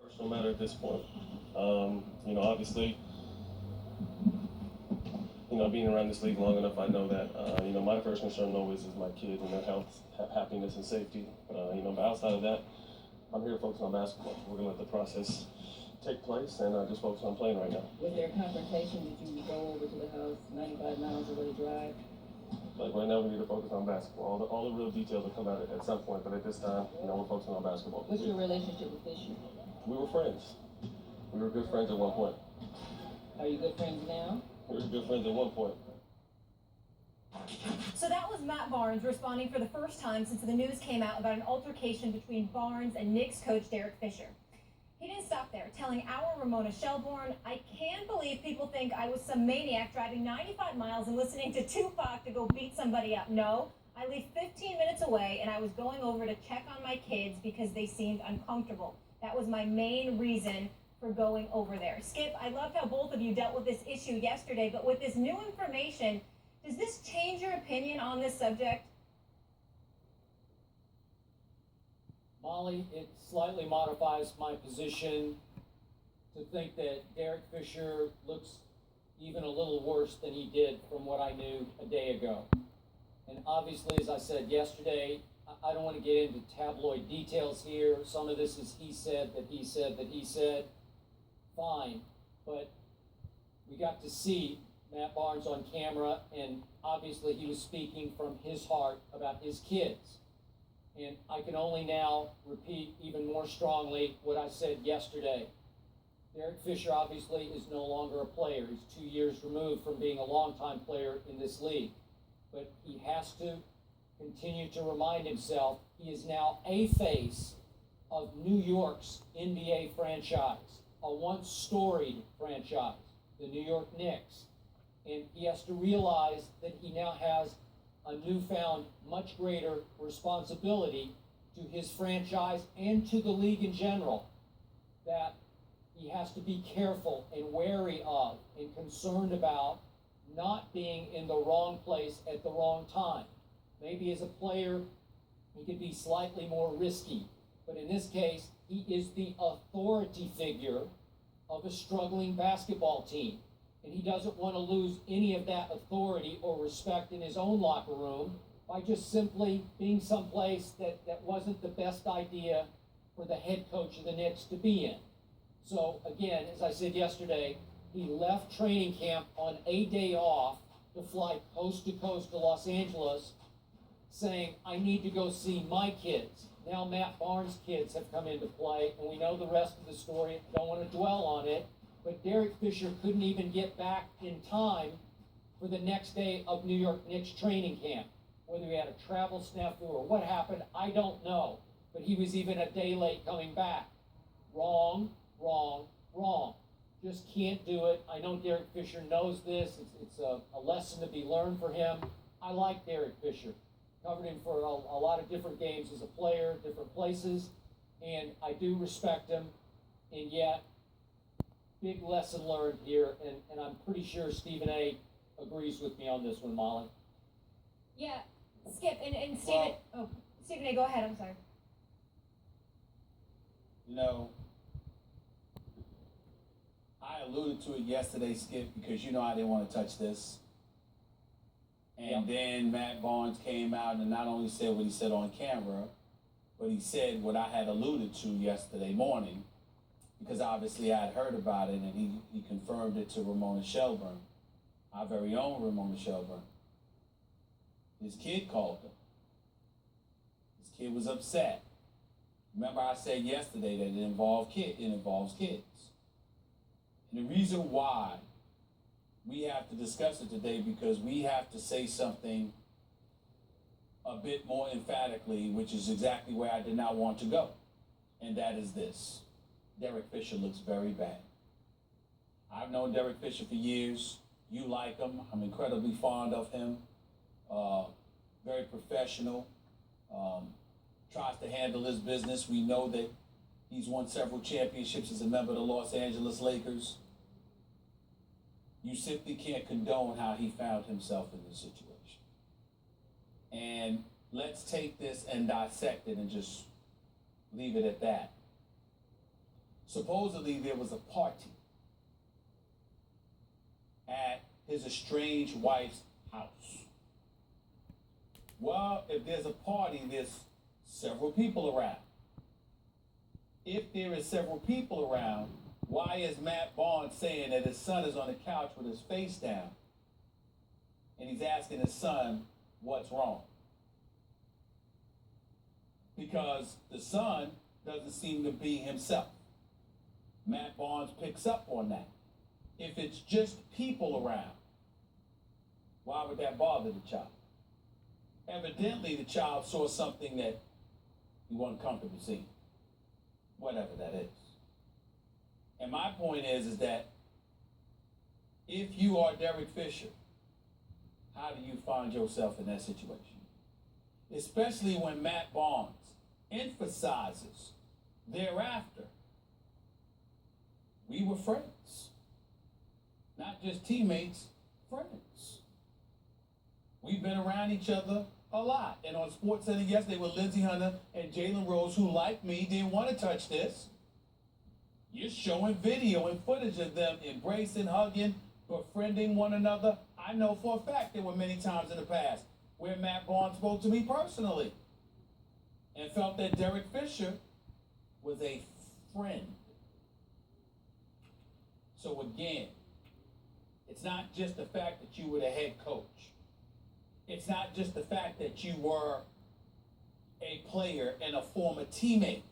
personal matter at this point. Obviously, being around this league long enough, I know that, my first concern always is my kids and their health, happiness, and safety. But outside of that, I'm here to focus on basketball. We're going to let the process take place and just focus on playing right now. Was there a confrontation? Did you go over to the house 95 miles away drive? Like right now, we need to focus on basketball. All the real details will come out at some point, but at this time, we're focusing on basketball. What's your relationship with Fisher? We were friends. We were good friends at one point. Are you good friends now? We were good friends at one point. So that was Matt Barnes responding for the first time since the news came out about an altercation between Barnes and Knicks coach Derek Fisher. He didn't stop there, telling our Ramona Shelburne, "I can't believe people think I was some maniac driving 95 miles and listening to Tupac to go beat somebody up. No, I lived 15 minutes away and I was going over to check on my kids because they seemed uncomfortable. That was my main reason for going over there." Skip, I loved how both of you dealt with this issue yesterday, but with this new information, does this change your opinion on this subject? Molly, it slightly modifies my position to think that Derek Fisher looks even a little worse than he did from what I knew a day ago. And obviously, as I said yesterday, I don't want to get into tabloid details here. Some of this is he said, that he said, that he said. Fine. But we got to see Matt Barnes on camera, and obviously he was speaking from his heart about his kids. And I can only now repeat even more strongly what I said yesterday. Derek Fisher obviously is no longer a player. He's 2 years removed from being a longtime player in this league. But he has to continue to remind himself he is now a face of New York's NBA franchise, a once storied franchise, the New York Knicks. And he has to realize that he now has a newfound, much greater responsibility to his franchise and to the league in general, that he has to be careful and wary of and concerned about not being in the wrong place at the wrong time. Maybe as a player, he could be slightly more risky, but in this case, he is the authority figure of a struggling basketball team. And he doesn't want to lose any of that authority or respect in his own locker room by just simply being someplace that wasn't the best idea for the head coach of the Knicks to be in. So again, as I said yesterday, he left training camp on a day off to fly coast to coast to Los Angeles saying, "I need to go see my kids." Now Matt Barnes' kids have come into play, and we know the rest of the story. I don't want to dwell on it. But Derek Fisher couldn't even get back in time for the next day of New York Knicks training camp. Whether he had a travel snafu or what happened, I don't know. But he was even a day late coming back. Wrong, wrong, wrong. Just can't do it. I know Derek Fisher knows this. It's a lesson to be learned for him. I like Derek Fisher. Covered him for a lot of different games as a player, different places. And I do respect him. And yet, big lesson learned here, and I'm pretty sure Stephen A. agrees with me on this one, Molly. Yeah, Skip, and Stephen, Stephen A., go ahead, I'm sorry. I alluded to it yesterday, Skip, because I didn't want to touch this. And then Matt Barnes came out and not only said what he said on camera, but he said what I had alluded to yesterday morning, because obviously I had heard about it, and he confirmed it to Ramona Shelburne, our very own Ramona Shelburne. His kid called him. His kid was upset. Remember I said yesterday that it involves kids. And the reason why we have to discuss it today, because we have to say something a bit more emphatically, which is exactly where I did not want to go. And that is this. Derek Fisher looks very bad. I've known Derek Fisher for years. You like him. I'm incredibly fond of him. Very professional. Tries to handle his business. We know that he's won several championships as a member of the Los Angeles Lakers. You simply can't condone how he found himself in this situation. And let's take this and dissect it and just leave it at that. supposedly there was a party at his estranged wife's house. Well, if there's a party, there's several people around. If there is several people around, why is Matt Barnes saying that his son is on the couch with his face down and he's asking his son what's wrong? Because the son doesn't seem to be himself. Matt Barnes picks up on that. If it's just people around, why would that bother the child? Evidently, the child saw something that he wasn't comfortable seeing, whatever that is. And my point is that if you are Derek Fisher, how do you find yourself in that situation? Especially when Matt Barnes emphasizes thereafter, we were friends. Not just teammates, friends. We've been around each other a lot. And on SportsCenter yesterday with Lindsey Hunter and Jalen Rose, who, like me, didn't want to touch this, you're showing video and footage of them embracing, hugging, befriending one another. I know for a fact there were many times in the past where Matt Barnes spoke to me personally and felt that Derek Fisher was a friend. So again, it's not just the fact that you were the head coach. It's not just the fact that you were a player and a former teammate.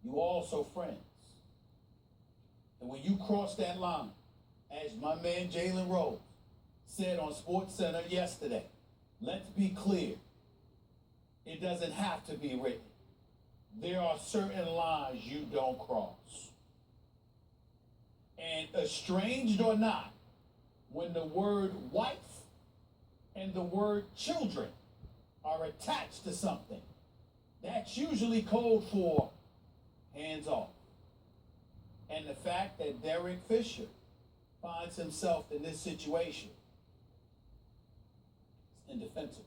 You were also friends. And when you cross that line, as my man Jalen Rose said on SportsCenter yesterday, let's be clear. It doesn't have to be written. There are certain lines you don't cross. And estranged or not, when the word wife and the word children are attached to something, that's usually code for hands off. And the fact that Derek Fisher finds himself in this situation is indefensible.